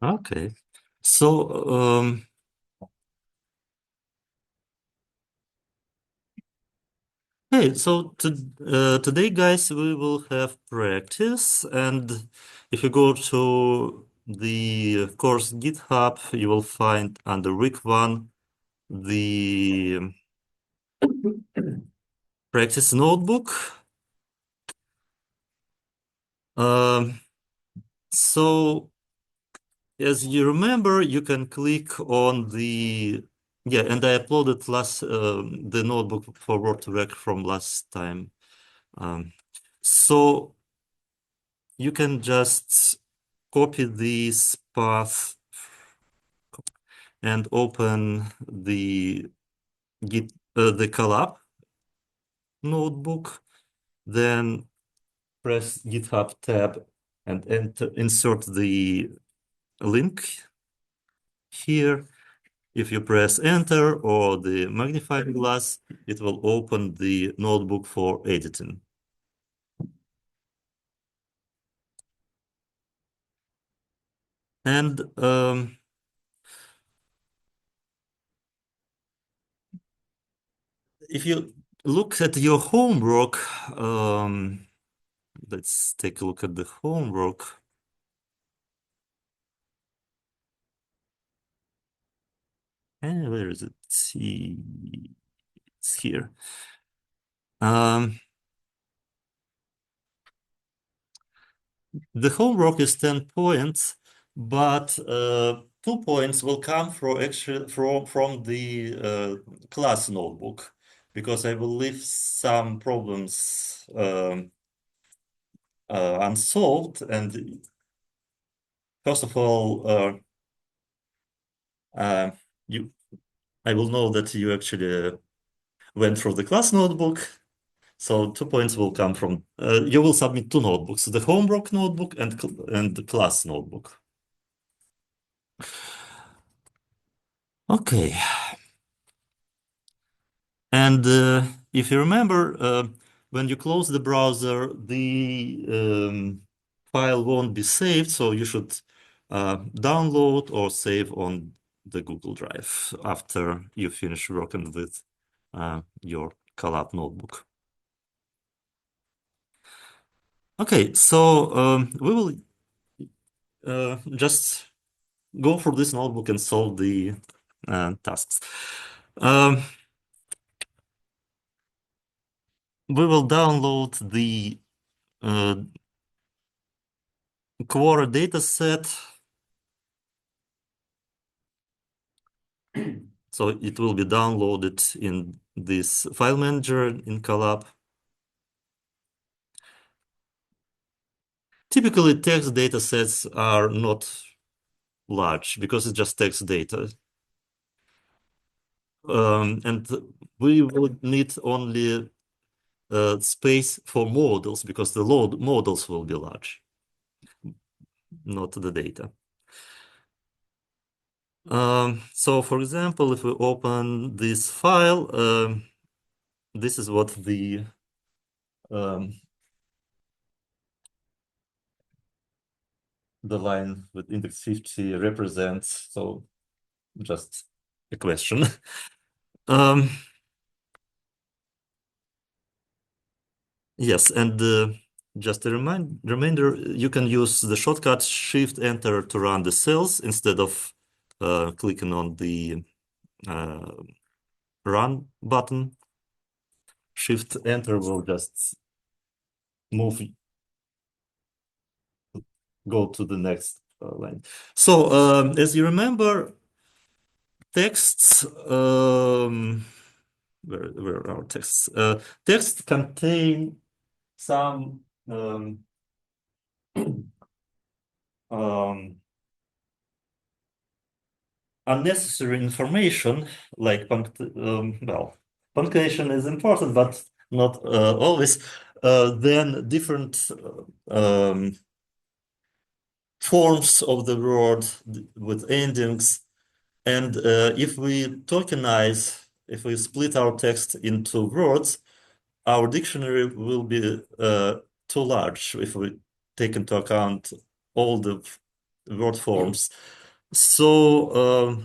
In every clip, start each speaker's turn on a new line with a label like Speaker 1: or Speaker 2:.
Speaker 1: Okay. So, hey, so today, guys, we will have practice, and if you go to the course GitHub, you will find under week one the practice notebook. Um, so, as you remember, you can click on the yeah, and I uploaded the notebook for WordWork from last time. Um, so you can just copy this path and open the collab notebook, then press GitHub tab and insert the link here. If you press enter or the magnifying glass, it will open the notebook for editing. And if you look at your homework, let's take a look at the homework. And where is it? See, it's here. The homework is 10 points, but 2 points will come from the class notebook because I will leave some problems unsolved. And first of all, uh, you I will know that you actually went through the class notebook. So 2 points will come from you will submit two notebooks, the homework notebook and the class notebook. Okay. And if you remember, when you close the browser, the file won't be saved, so you should download or save on the Google Drive after you finish working with your Collab notebook. Okay, so we will just go for this notebook and solve the tasks. Um, we will download the Quora dataset. So it will be downloaded in this file manager in Collab. Typically, text datasets are not large because it's just text data. And we would need only space for models because the load models will be large, not the data. So for example, if we open this file, this is what um, the line with index 50 represents. So just a question. Um, yes, and just a reminder, you can use the shortcut Shift Enter to run the cells instead of clicking on the uh, Run button. Shift Enter will just move, go to the next line. So as you remember, texts, where are our texts? Texts contain some um, unnecessary information, like well, punctuation is important, but not always. Then different forms of the word with endings. And if we tokenize, if we split our text into words, our dictionary will be too large if we take into account all the word forms. So,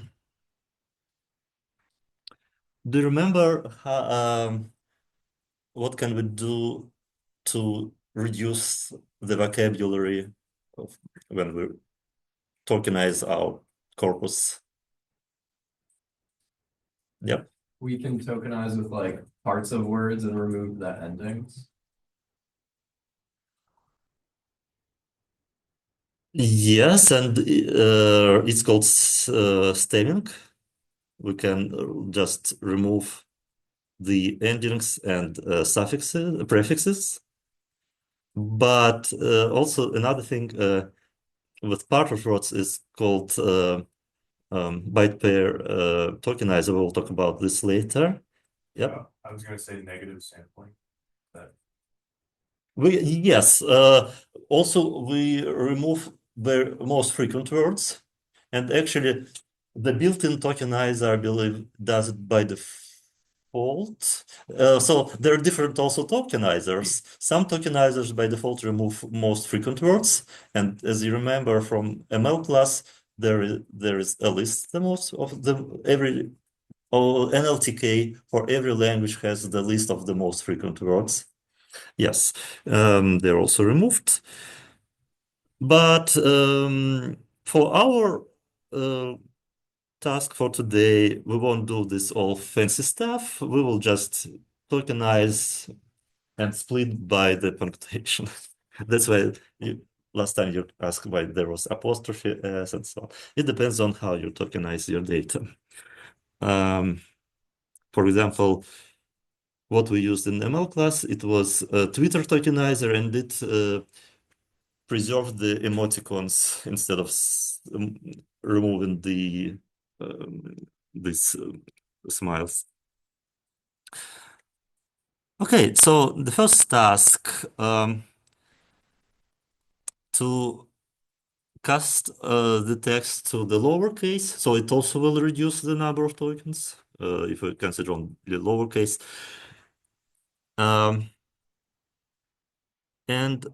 Speaker 1: do you remember what can we do to reduce the vocabulary of when we tokenize our corpus? Yep.
Speaker 2: We can tokenize with like parts of words and remove the endings.
Speaker 1: Yes, and it's called stemming. We can just remove the endings and suffixes, prefixes. But also another thing with part of words is called byte pair tokenizer. We'll talk about this later. Yep.
Speaker 2: I was gonna say negative sampling. That
Speaker 1: Yes. Also, we remove the most frequent words, and actually, the built-in tokenizer, I believe, does it by default. So there are different also tokenizers. Some tokenizers by default remove most frequent words, and as you remember from ML class, there is a list the most of the every NLTK for every language has the list of the most frequent words. Yes, they're also removed. But for our uh, task for today, we won't do this all fancy stuff. We will just tokenize and split by the punctuation. That's why last time you asked why there was apostrophe s and so on. It depends on how you tokenize your data. Um, for example, what we used in ML class, it was a Twitter tokenizer, and it preserved the emoticons instead of removing um, these smiles. Okay, so the first task to cast the text to the lowercase, so it also will reduce the number of tokens if we consider on the lowercase. Um, and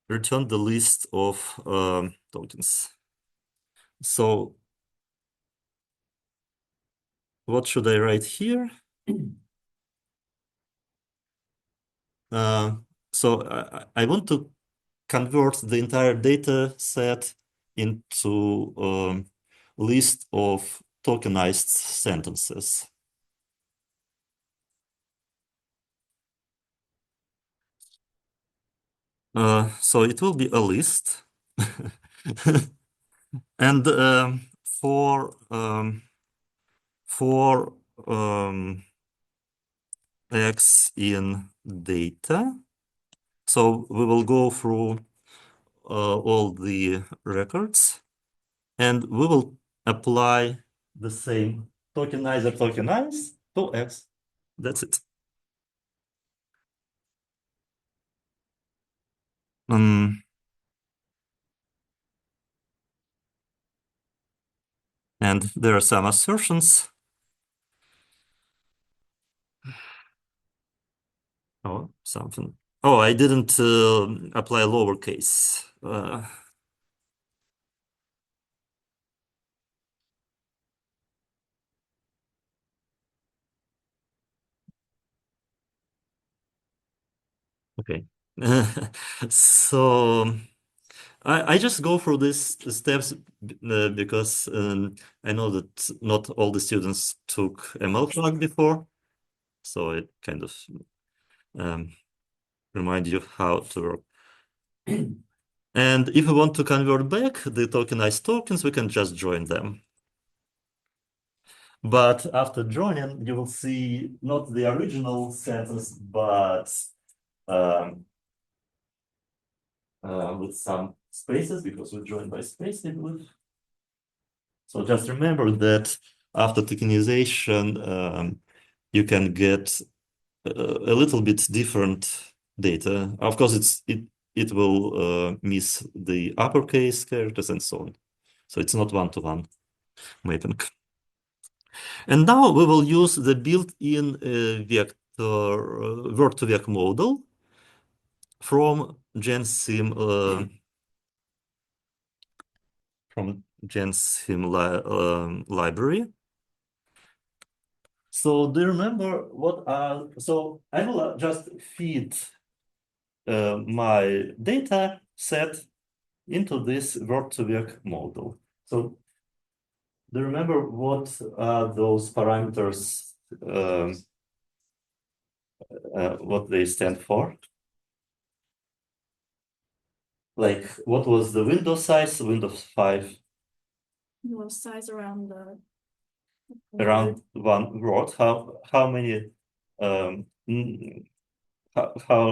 Speaker 1: return the list of tokens. So what should I write here? Uh, so I want to convert the entire data set into list of tokenized sentences. So it will be a list. And for X in data, so we will go through all the records, and we will apply the same tokenizer tokenize to X. That's it. And there are some assertions. Oh, something. Oh, I didn't apply lowercase. Okay. So I just go through these steps because I know that not all the students took ML track before, so it kind of um, remind you how to work. And if we want to convert back the tokenized tokens, we can just join them. But after joining, you will see not the original sentence, but um, with some spaces, because we joined by space, I believe. So just remember that after tokenization, you can get a little bit different data. Of course, it will miss the uppercase characters and so on. So it's not one-to-one mapping. And now we will use the built-in vector word-to-vec model from GenSim from GenSim library. So do you remember so I will just feed my data set into this word-to-vec model. So do you remember what are those parameters, what they stand for? Like, what was the window size, Windows 5?
Speaker 3: Was size around the
Speaker 1: Around one word. How many, how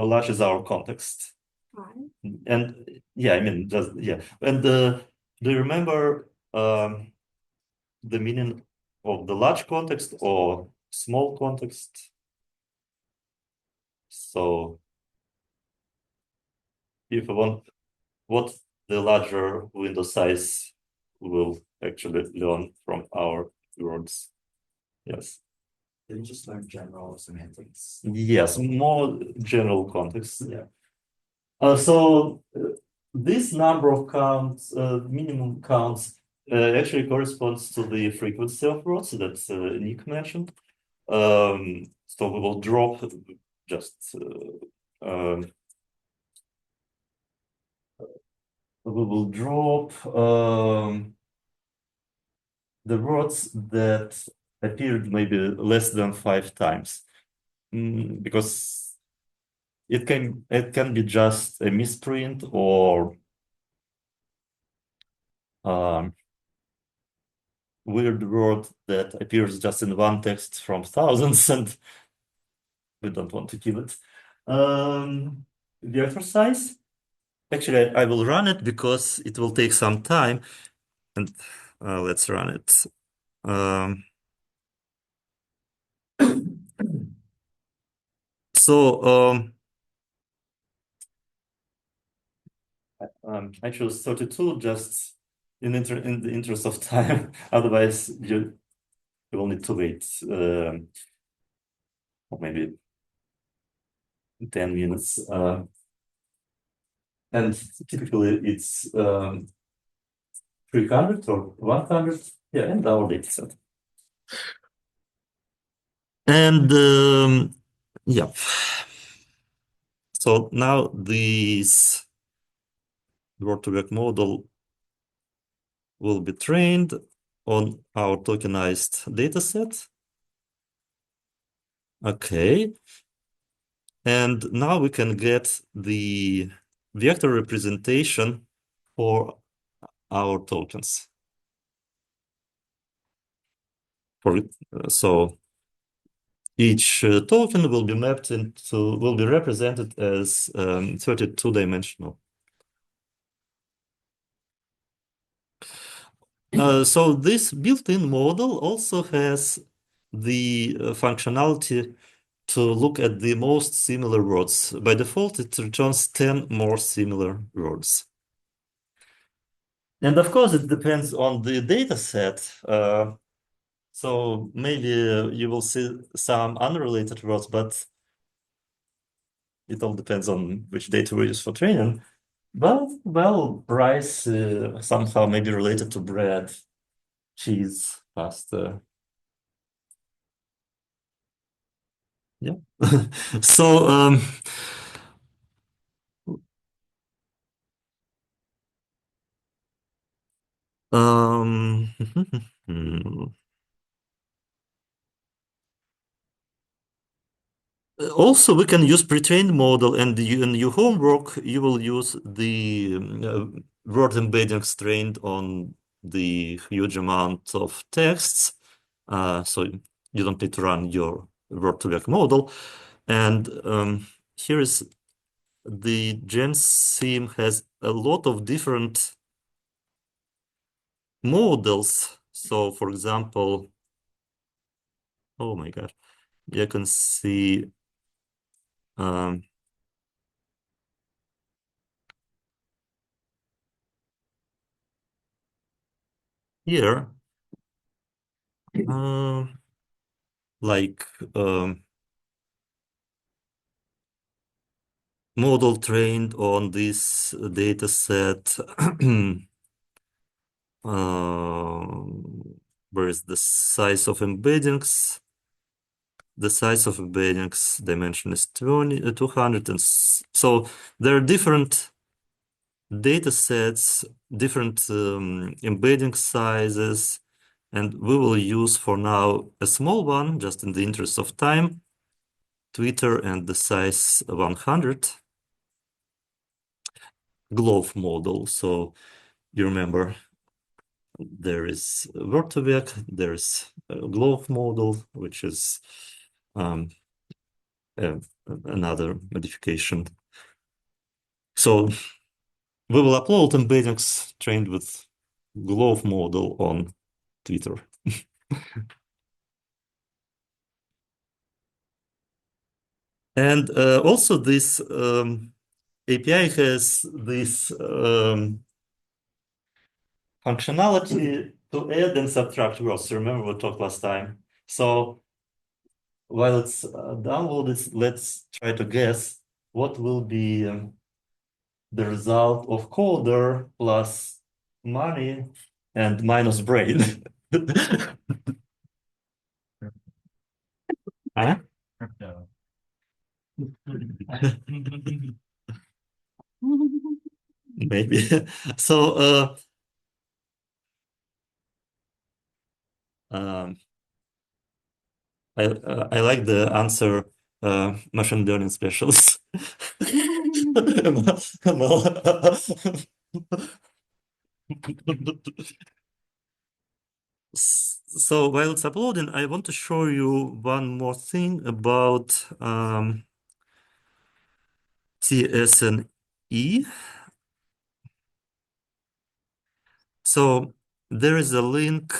Speaker 1: large is our context?
Speaker 3: five.
Speaker 1: And yeah, I mean, just, yeah. And do you remember the meaning of the large context or small context? So if I want what the larger window size will actually learn from our words. Yes.
Speaker 2: Did we just learn general semantics?
Speaker 1: Yes, more general context. Yeah. So this number of counts, minimum counts, actually corresponds to the frequency of words that Nick mentioned. So we will drop just we will drop the words that appeared maybe less than 5 times, because it can be just a misprint or weird word that appears just in one text from thousands, and we don't want to keep it. The exercise, actually, I will run it because it will take some time, and let's run it. So I chose 32 just in the interest of time. Otherwise, you will need to wait or maybe 10 minutes. And typically it's 300 or 100. Yeah, and our data set. And yeah. So now this word-to-vec model will be trained on our tokenized data set. Okay. And now we can get the vector representation for our tokens. So each token will be represented as 32-dimensional. So this built-in model also has the functionality to look at the most similar words. By default, it returns 10 more similar words. And of course, it depends on the data set. So maybe you will see some unrelated words, but it all depends on which data we use for training. But, well, rice somehow may be related to bread, cheese, pasta. Yeah. So also we can use pre-trained model, and in your homework you will use the word embeddings trained on the huge amount of texts. So you don't need to run your word-to-vec model. And here is the GenSim has a lot of different models. So for example, oh my God, you can see here like model trained on this data set where is the size of embeddings? The size of embeddings dimension is 200, and so there are different data sets, different embedding sizes, and we will use for now a small one, just in the interest of time, Twitter and the size 100 glove model. So you remember there is Word2Vec, there's a glove model, which is uh, another modification. So we will upload embeddings trained with glove model on Twitter. And also this API has this functionality to add and subtract words. Remember we talked last time. So while it's downloaded, let's try to guess what will be the result of coder plus money and minus brain. Huh?
Speaker 2: Crypto.
Speaker 1: Maybe. So um, I like the answer machine learning specialists. So while it's uploading, I want to show you one more thing about TSNE. So there is a link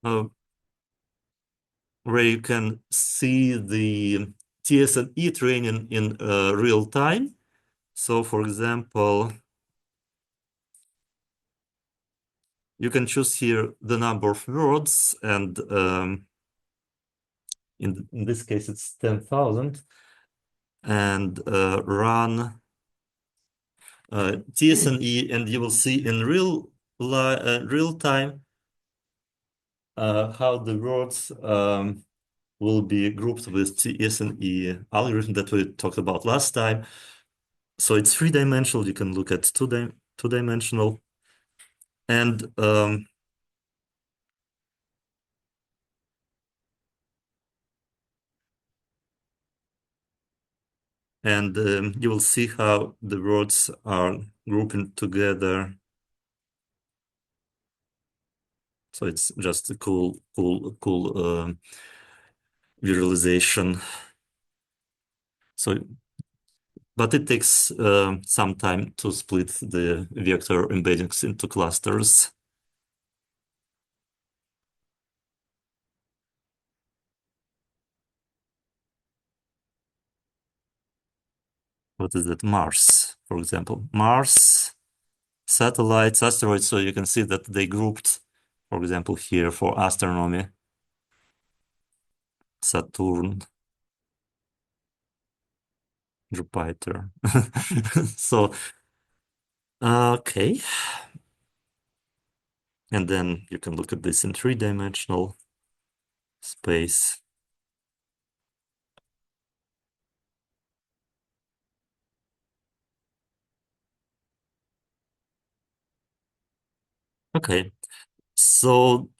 Speaker 1: where you can see the TSNE training in real time. So for example, you can choose here the number of words, and in this case it's 10,000, and run TSNE, and you will see in real time how the words will be grouped with TSNE algorithm that we talked about last time. So it's three-dimensional. You can look at two-dimensional, and you will see how the words are grouping together. So it's just a cool visualization. So, but it takes some time to split the vector embeddings into clusters. What is that? Mars, for example. Mars, satellites, asteroids. So you can see that they grouped, for example, here for astronomy, Saturn, Jupiter. So, okay. And then you can look at this in three-dimensional space. Okay, so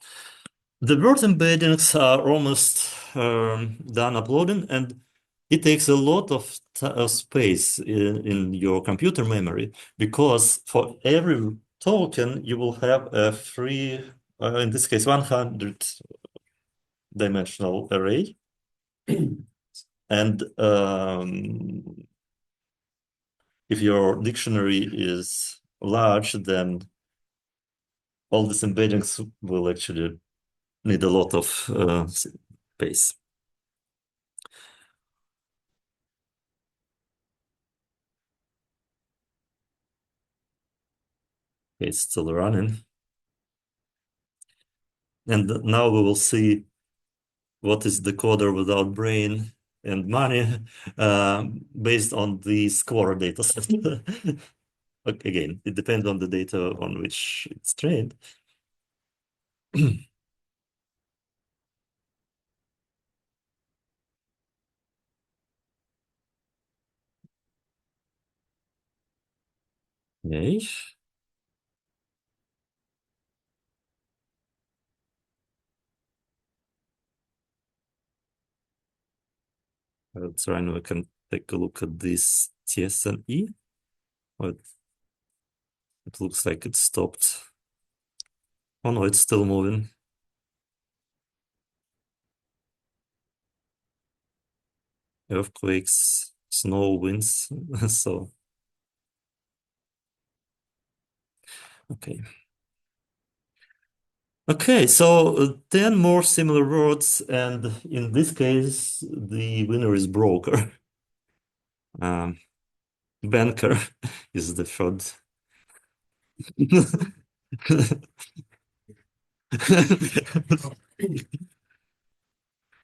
Speaker 1: the word embeddings are almost done uploading, and it takes a lot of space in your computer memory, because for every token you will have a free, in this case, 100-dimensional array. And if your dictionary is large, then all these embeddings will actually need a lot of space. It's still running. And now we will see what is the coder without brain and money based on the score data set. again, it depends on the data on which it's trained. Okay. So I know I can take a look at this TSNE. Well, it looks like it stopped. Oh no, it's still moving. Earthquakes, snow, winds. So, okay. Okay, so 10 more similar words, and in this case, the winner is broker. Banker is the third.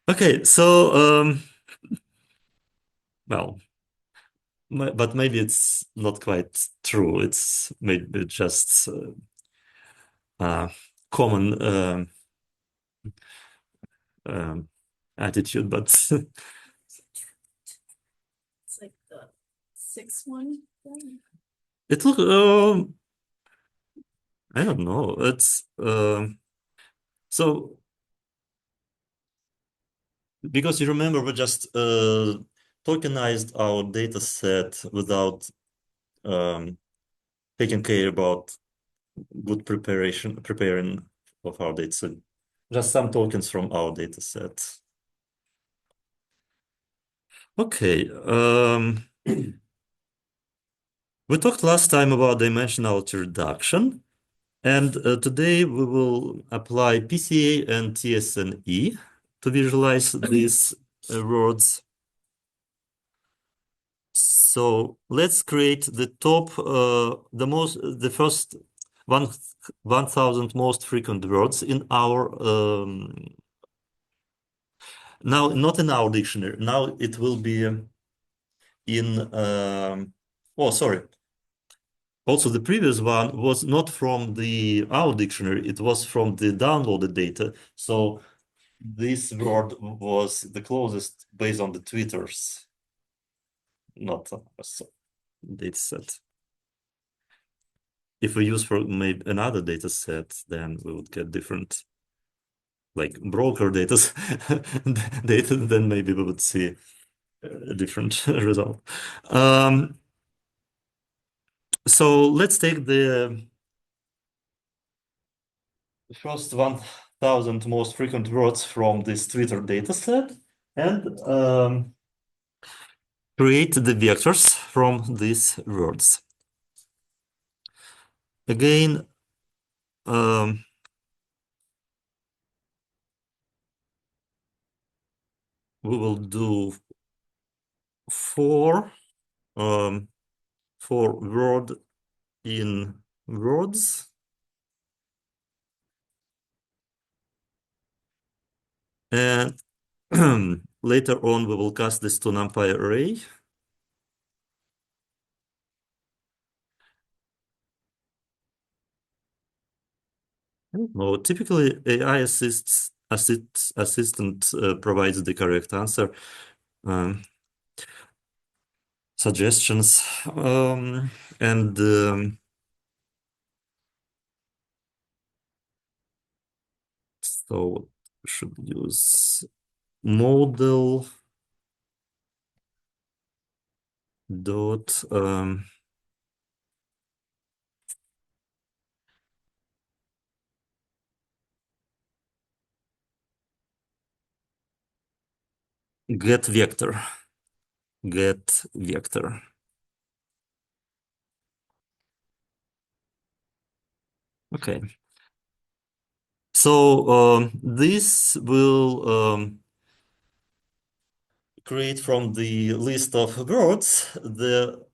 Speaker 1: Okay, so well, but maybe it's not quite true. It's maybe just common um, attitude, but
Speaker 3: It's like the sixth one. Then.
Speaker 1: it look I don't know. It's so because you remember we just tokenized our data set without taking care about good preparing of our data set. Just some tokens from our data set. Okay. We talked last time about dimensionality reduction, and today we will apply PCA and TSNE to visualize these words. So let's create the top, the first 1,000 most frequent words in our, now not in our dictionary, now it will be in, oh, sorry. Also, the previous one was not from our dictionary, it was from the downloaded data. So this word was the closest based on the Twitter's, not data set. If we use for maybe another data set, then we would get different, like broker data, then maybe we would see a different result. So let's take the first 1,000 most frequent words from this Twitter dataset and create the vectors from these words. Again, we will do four word in words. And later on, we will cast this to NumPy array. No, typically AI assistant provides the correct answer. Suggestions and so should use model dot get vector. Okay. So this will create from the list of words the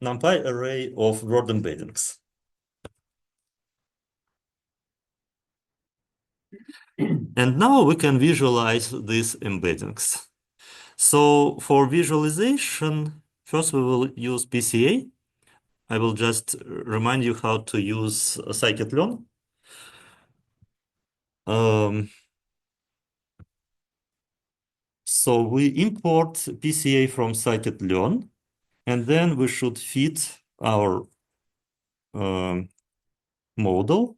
Speaker 1: NumPy array of word embeddings. And now we can visualize these embeddings. So for visualization, first we will use PCA. I will just remind you how to use scikit-learn. So we import PCA from scikit-learn, and then we should feed our model.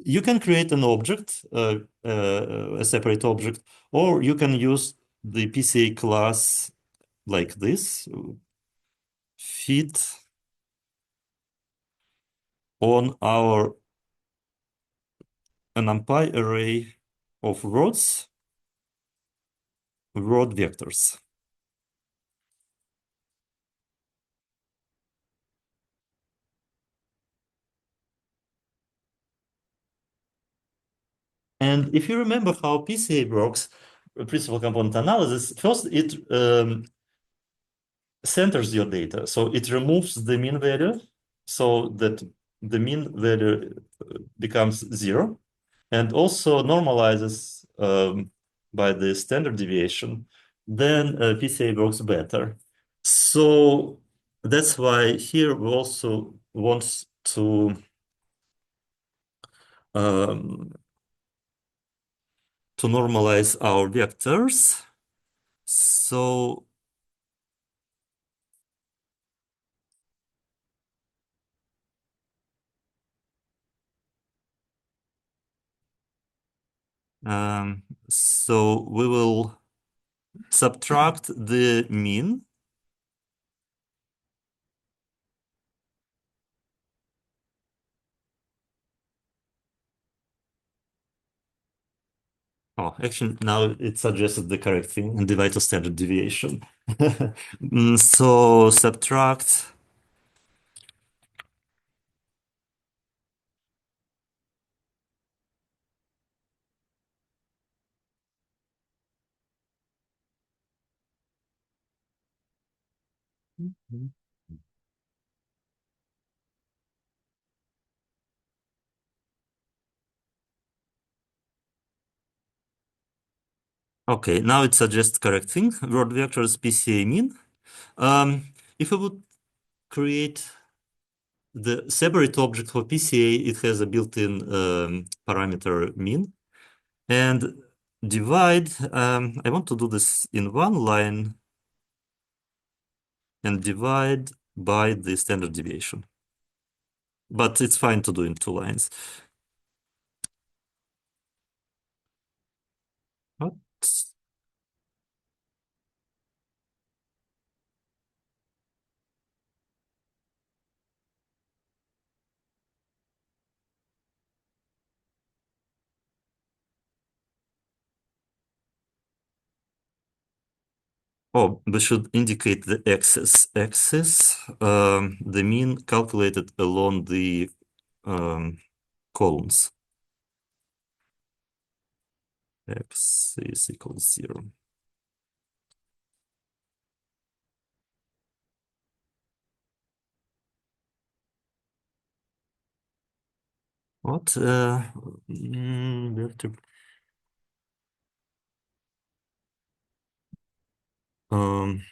Speaker 1: You can create an object, a separate object, or you can use the PCA class like this, feed on our NumPy array of words, word vectors. And if you remember how PCA works, principal component analysis, first it centers your data. So it removes the mean value so that the mean value becomes 0, and also normalizes by the standard deviation. Then PCA works better. So that's why here we also want um, to normalize our vectors. So so we will subtract the mean. Oh, actually, now it suggested the correct thing and divide to standard deviation. So subtract. Okay, now it suggests correcting word vectors PCA mean. If we would create the separate object for PCA, it has a built-in parameter mean. And divide, I want to do this in one line and divide by the standard deviation. But it's fine to do in 2 lines. What? Oh, we should indicate the axis. Axis, the mean calculated along the columns. X is equals 0. What? We have to. Um,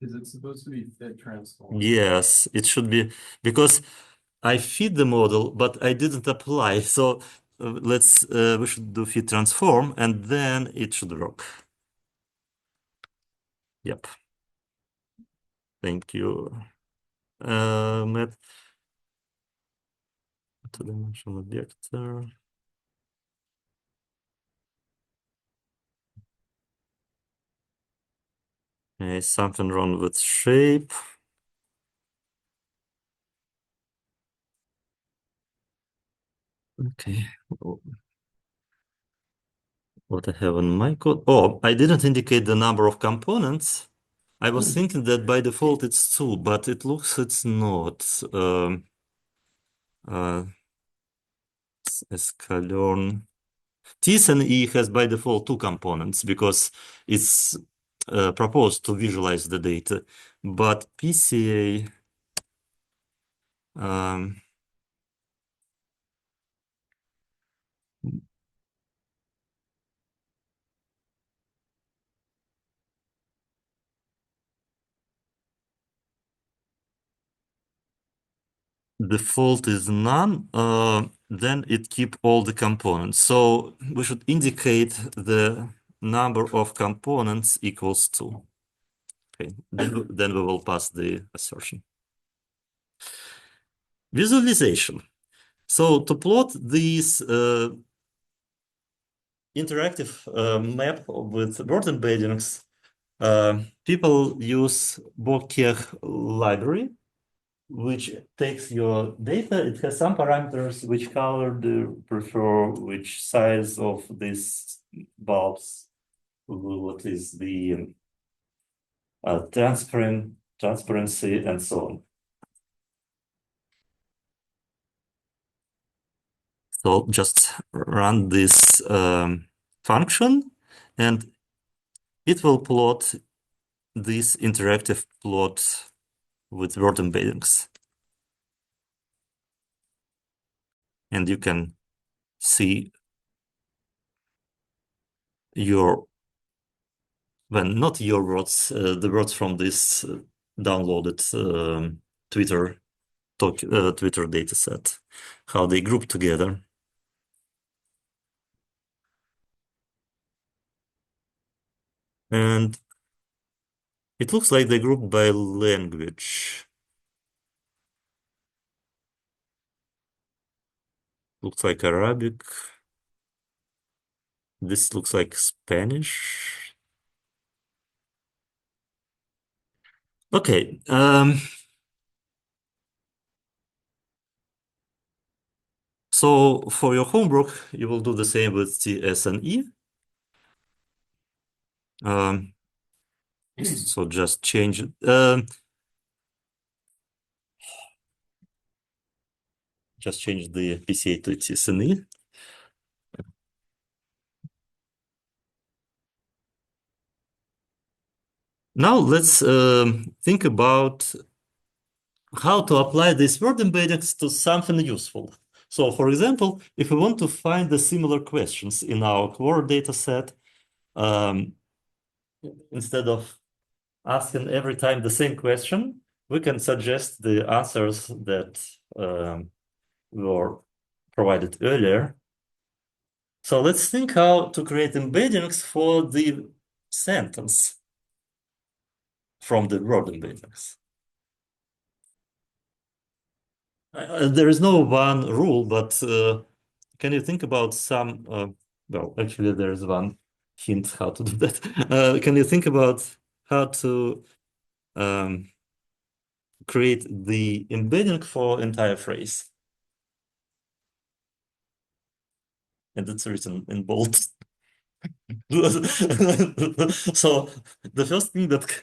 Speaker 2: Is it supposed to be fit transform?
Speaker 1: yes, it should be, because I feed the model, but I didn't apply. So we should do fit transform, and then it should work. Yep. Thank you, Matt. Two-dimensional vector. Something wrong with shape. Okay. What I have in my code? Oh, I didn't indicate the number of components. I was thinking that by default it's 2, but it looks it's not. Uh, Scalern. Ts and E has by default 2 components because it's proposed to visualize the data. But PCA, default is none, then it keep all the components. So we should indicate the number of components equals 2. Okay, then we will pass the assertion. Visualization. So to plot this interactive map with word embeddings, people use Bokeh library, which takes your data. It has some parameters, which color do you prefer, which size of these bulbs, what is the transparency, and so on. So just run this function, and it will plot this interactive plot with word embeddings. And you can see your, well, not your words, the words from this downloaded Twitter Twitter dataset, how they group together. And it looks like they group by language. Looks like Arabic. This looks like Spanish. Okay. So for your homework, you will do the same with T, S, and E. So just change it. Just change the PCA to TSNE. Now let's think about how to apply these word embeddings to something useful. So for example, if we want to find the similar questions in our core data set, instead of asking every time the same question, we can suggest the answers that were provided earlier. So let's think how to create embeddings for the sentence from the word embeddings. There is no one rule, but can you think about some, well, actually there is one hint how to do that. Can you think about how to create the embedding for entire phrase? And it's written in bold. So the first thing that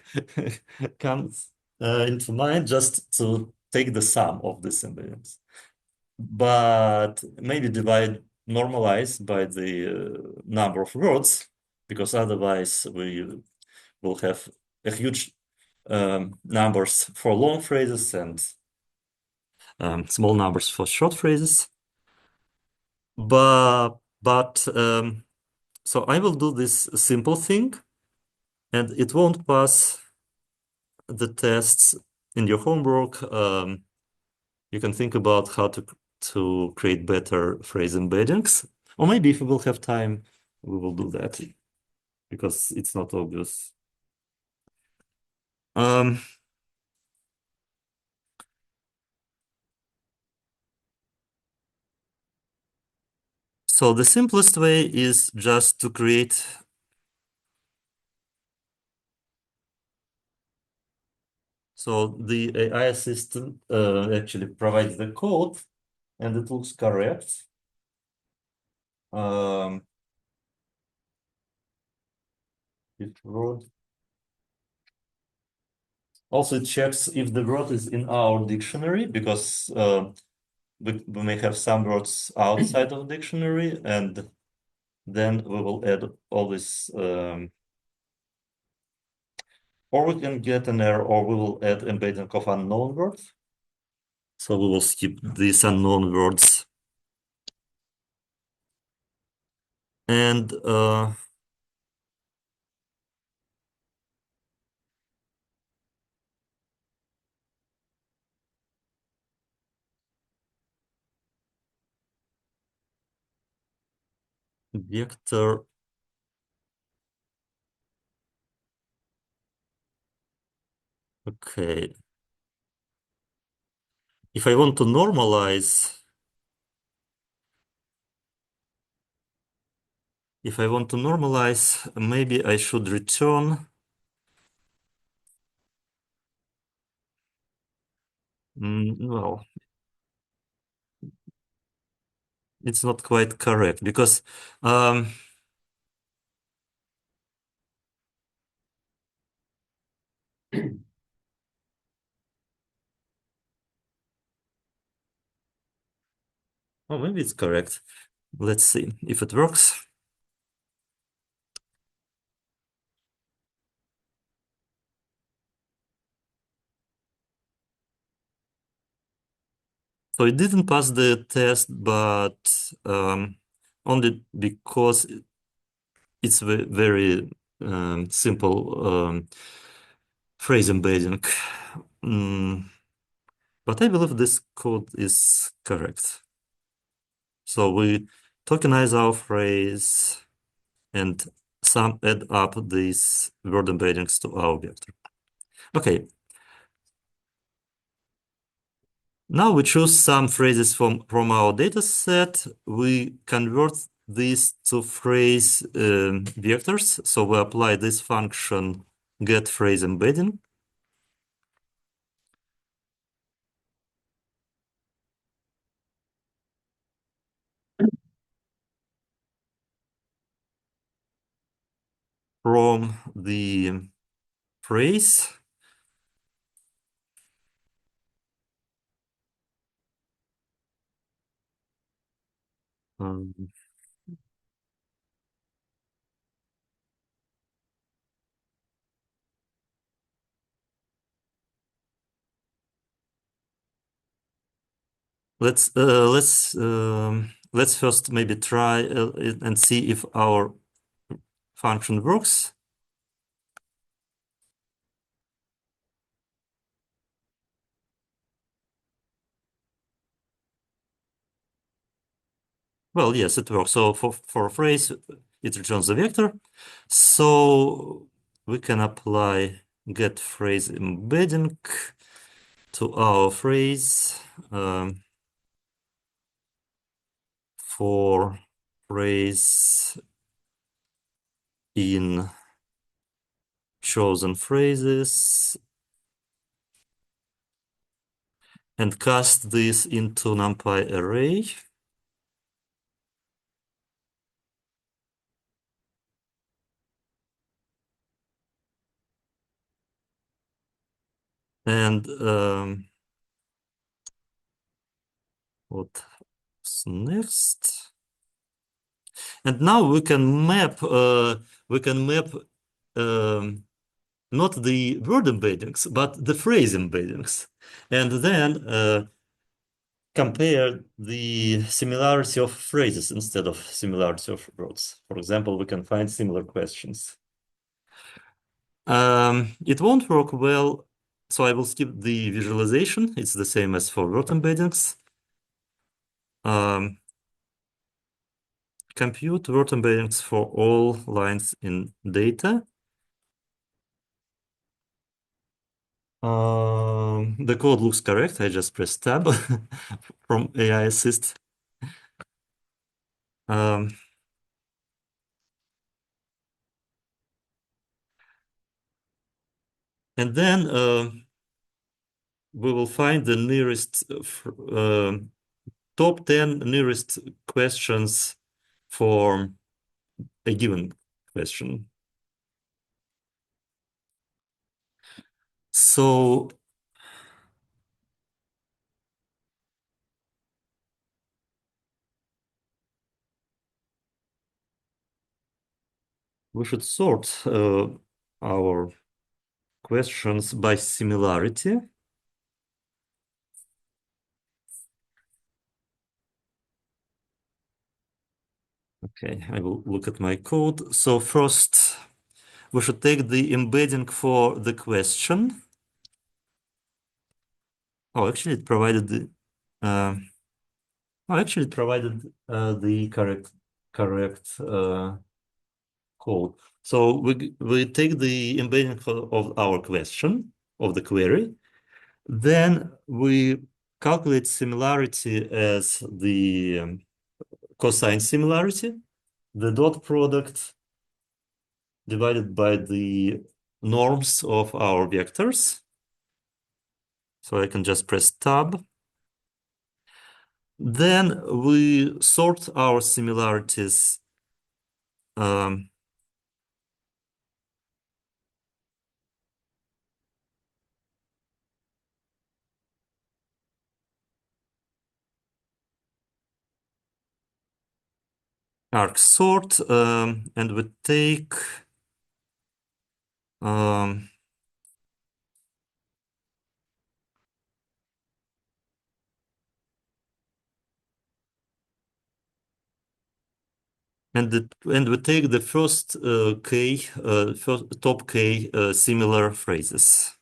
Speaker 1: comes into mind, just to take the sum of these embeddings, but maybe normalize by the number of words, because otherwise we will have a huge numbers for long phrases and small numbers for short phrases. But so I will do this simple thing, and it won't pass the tests in your homework. You can think about how to create better phrase embeddings, or maybe if we will have time, we will do that because it's not obvious. So the simplest way is just to create so the AI assistant actually provides the code and it looks correct. It wrote. Also, it checks if the word is in our dictionary because we may have some words outside of the dictionary, and then we will add all this, or we can get an error, or we will add embedding of unknown words. So we will skip these unknown words. And vector. Okay. If I want to normalize, maybe I should return. Well, it's not quite correct because oh, maybe it's correct. Let's see if it works. So it didn't pass the test, but only because it's very simple phrase embedding. Mm, but I believe this code is correct. So we tokenize our phrase and add up these word embeddings to our vector. Okay. Now we choose some phrases from our data set. We convert these to phrase vectors. So we apply this function get phrase embedding. From the phrase. Um, let's first maybe try it and see if our function works. Well, yes, it works. So for a phrase, it returns the vector. So we can apply get phrase embedding to our phrase for phrase in chosen phrases and cast this into NumPy array. And what's next? And now we can map not the word embeddings, but the phrase embeddings, and then compare the similarity of phrases instead of similarity of words. For example, we can find similar questions. It won't work well, so I will skip the visualization. It's the same as for word embeddings. Compute word embeddings for all lines in data. The code looks correct. I just pressed tab from AI Assist. Um, and then we will find the nearest top 10 nearest questions for a given question. So we should sort our questions by similarity. Okay, I will look at my code. So first, we should take the embedding for the question. Oh, actually, it provided the. Oh, actually, it provided the correct correct code. So we take the embedding of our question, of the query, then we calculate similarity as the cosine similarity, the dot product divided by the norms of our vectors. So I can just press tab. Then we sort our similarities arc sort, and we take and we take the first top k similar phrases.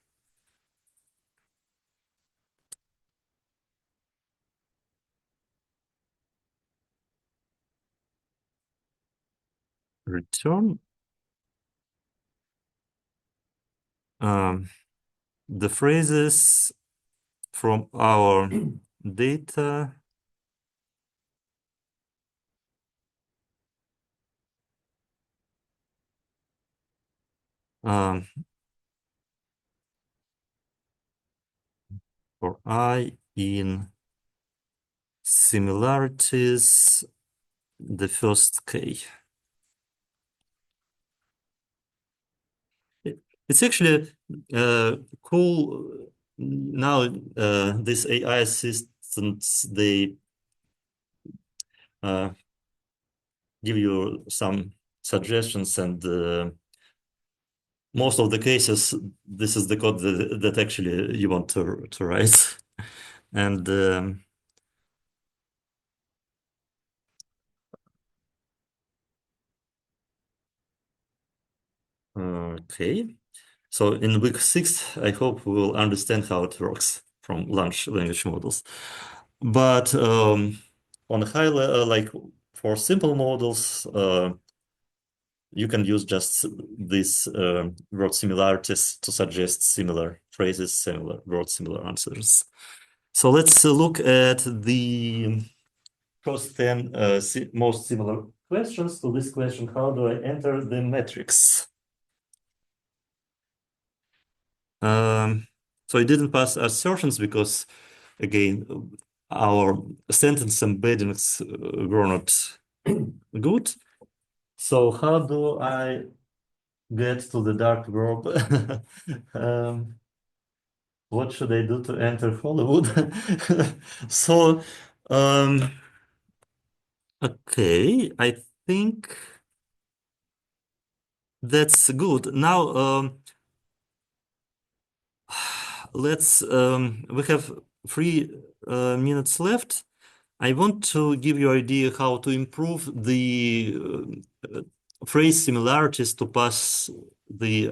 Speaker 1: Return the phrases from our data um, for I in similarities, the first k. It's actually cool now. These AI assistants, they give you some suggestions, and most of the cases, this is the code that actually you want to write. And okay. So in week 6, I hope we will understand how it works from large language models. But on a high level, like for simple models, you can use just these word similarities to suggest similar phrases, similar words, similar answers. So let's look at the first 10 most similar questions to this question. How do I enter the metrics? So I didn't pass assertions because, again, our sentence embeddings were not good. So how do I get to the dark web? What should I do to enter Hollywood? So, okay, I think that's good. Now, let's we have 3 minutes left. I want to give you an idea how to improve the phrase similarities to pass the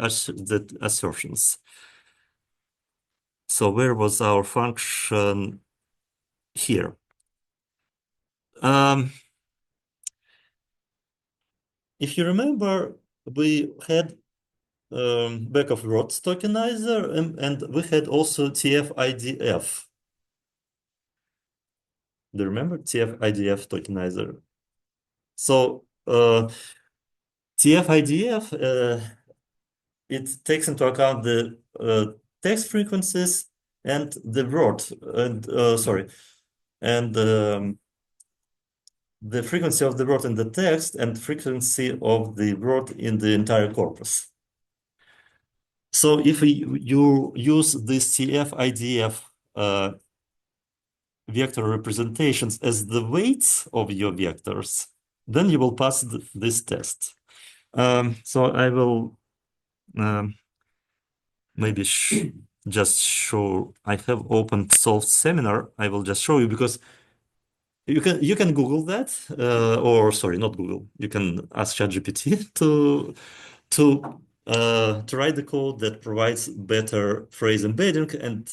Speaker 1: assertions. So where was our function here? If you remember, we had back of words tokenizer, and we had also TF-IDF. Do you remember TF-IDF tokenizer? So TF-IDF, it takes into account the text frequencies and the word, and and the frequency of the word in the text and frequency of the word in the entire corpus. So if you use this TF-IDF vector representations as the weights of your vectors, then you will pass this test. So I will maybe just show. I have opened solved seminar. I will just show you, because you can Google that, or sorry, not Google. You can ask ChatGPT to write the code that provides better phrase embedding, and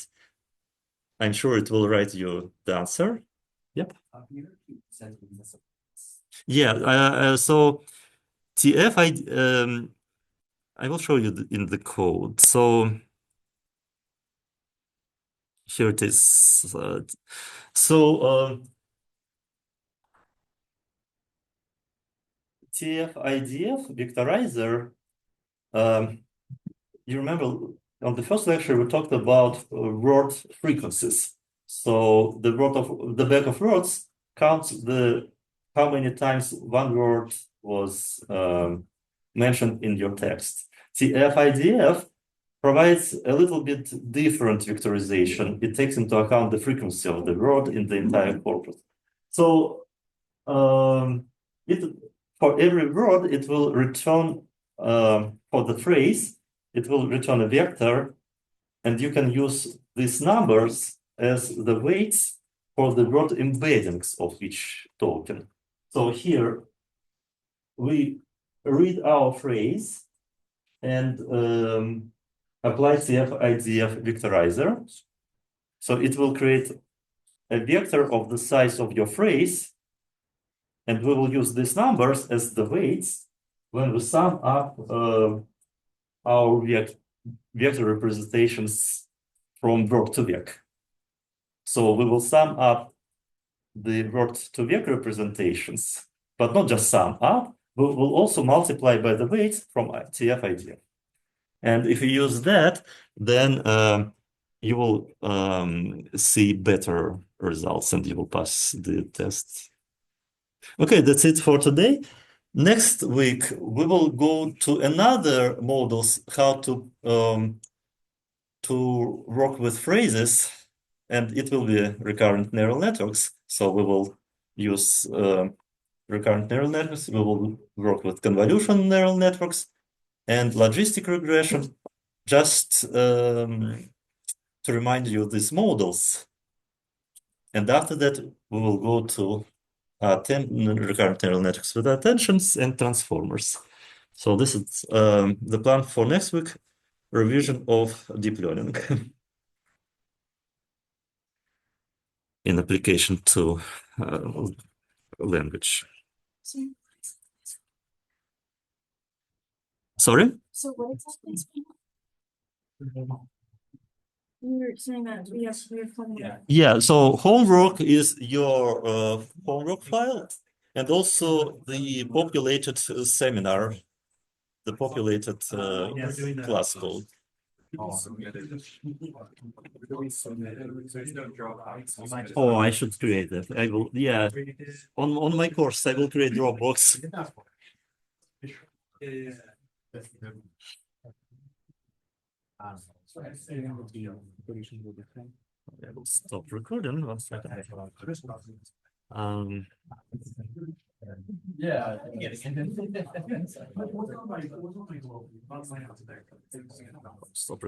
Speaker 1: I'm sure it will write you the answer. Yep. Yeah, so TF, I will show you in the code. So here it is. So TF IDF vectorizer, you remember on the first lecture we talked about word frequencies. So the bag of words counts how many times one word was mentioned in your text. TF IDF provides a little bit different vectorization. It takes into account the frequency of the word in the entire corpus. So for every word, it will return, for the phrase, it will return a vector, and you can use these numbers as the weights for the word embeddings of each token. So here, we read our phrase and apply CF-IDF vectorizer. So it will create a vector of the size of your phrase, and we will use these numbers as the weights when we sum up our vector representations from word to vec. So we will sum up the word to vec representations, but not just sum up, we will also multiply by the weights from TF-IDF. And if you use that, then you will see better results and you will pass the test. Okay, that's it for today. Next week, we will go to another models, how to work with phrases, and it will be recurrent neural networks. So we will use recurrent neural networks. We will work with convolutional neural networks and logistic regression. Just to remind you these models. And after that, we will go to recurrent neural networks with attentions and transformers. So this is the plan for next week, revision of deep learning in application to language. Sorry?
Speaker 3: So what exactly is going on? You were saying that we have fun.
Speaker 1: Yeah, so homework is your homework file, and also the populated seminar, the populated class code. Oh, I should create that. I will, yeah. On my course, I will create Dropbox. I will stop recording 1 second.
Speaker 2: Yeah.
Speaker 1: Stop recording.